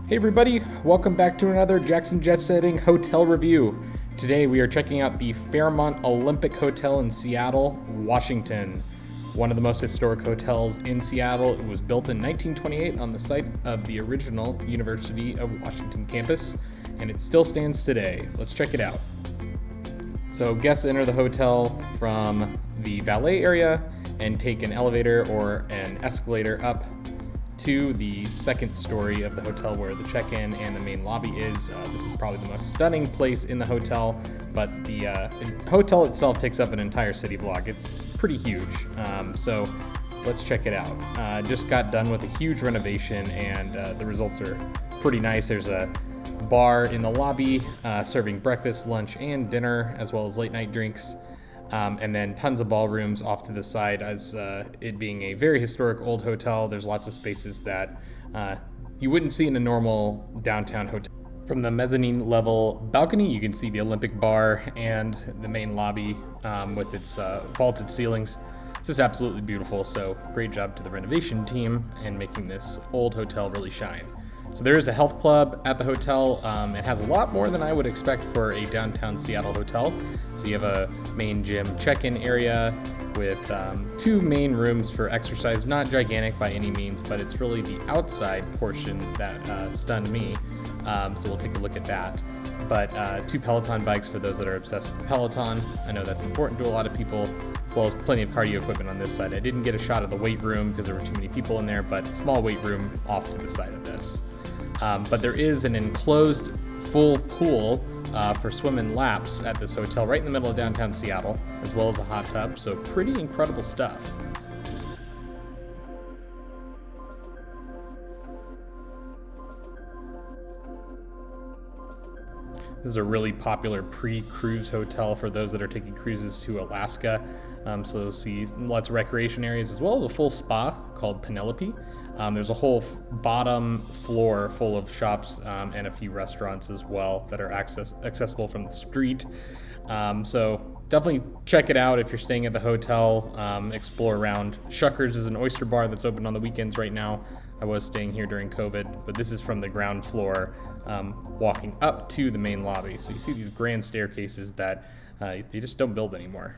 Hey everybody, welcome back to another Jackson Jet Setting Hotel Review. Today we are checking out the Fairmont Olympic Hotel in Seattle, Washington. One of the most historic hotels in Seattle. It was built in 1928 on the site of the original University of Washington campus, and it still stands today. Let's check it out. So guests enter the hotel from the valet area and take an elevator or an escalator up to the second story of the hotel where the check-in and the main lobby is. This is probably the most stunning place in the hotel, but the hotel itself takes up an entire city block. It's pretty huge, so let's check it out. Just got done with a huge renovation, and the results are pretty nice. There's a bar in the lobby serving breakfast, lunch, and dinner, as well as late night drinks. And then tons of ballrooms off to the side. As it being a very historic old hotel, there's lots of spaces that you wouldn't see in a normal downtown hotel. From the mezzanine level balcony, you can see the Olympic bar and the main lobby with its vaulted ceilings. It's just absolutely beautiful, so great job to the renovation team in making this old hotel really shine. So there is a health club at the hotel. It has a lot more than I would expect for a downtown Seattle hotel. So you have a main gym check-in area with two main rooms for exercise. Not gigantic by any means, but it's really the outside portion that stunned me. So we'll take a look at that. But two Peloton bikes for those that are obsessed with Peloton. I know that's important to a lot of people, as well as plenty of cardio equipment on this side. I didn't get a shot of the weight room because there were too many people in there, but small weight room off to the side of this. But there is an enclosed full pool for swim and laps at this hotel right in the middle of downtown Seattle, as well as a hot tub, so pretty incredible stuff. This is a really popular pre-cruise hotel for those that are taking cruises to Alaska. So you'll see lots of recreation areas as well as a full spa called Penelope. There's a whole bottom floor full of shops and a few restaurants as well that are accessible from the street. So definitely check it out if you're staying at the hotel. Explore around. Shuckers is an oyster bar that's open on the weekends right now. I was staying here during COVID, but this is from the ground floor, walking up to the main lobby. So you see these grand staircases that they just don't build anymore.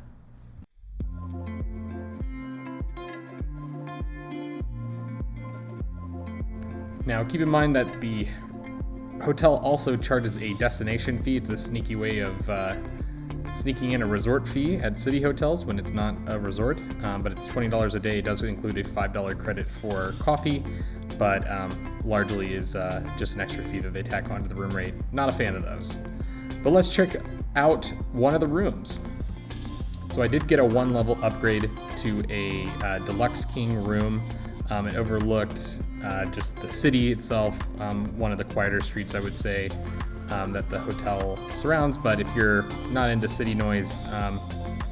Now, keep in mind that the hotel also charges a destination fee. It's a sneaky way of sneaking in a resort fee at city hotels when it's not a resort, but it's $20 a day. It does include a $5 credit for coffee, but largely is just an extra fee that they tack onto the room rate. Not a fan of those. But let's check out one of the rooms. So I did get a one-level upgrade to a deluxe king room. It overlooked just the city itself, one of the quieter streets, I would say, that the hotel surrounds. But if you're not into city noise,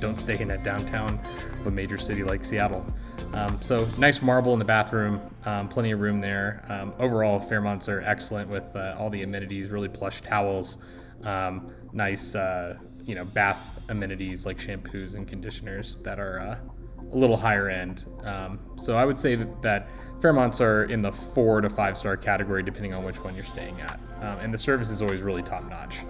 don't stay in a downtown of a major city like Seattle. So nice marble in the bathroom, plenty of room there. Overall, Fairmonts are excellent with all the amenities, really plush towels, nice bath amenities like shampoos and conditioners that are a little higher end. So I would say that Fairmonts are in the 4 to 5 star category depending on which one you're staying at. And the service is always really top notch.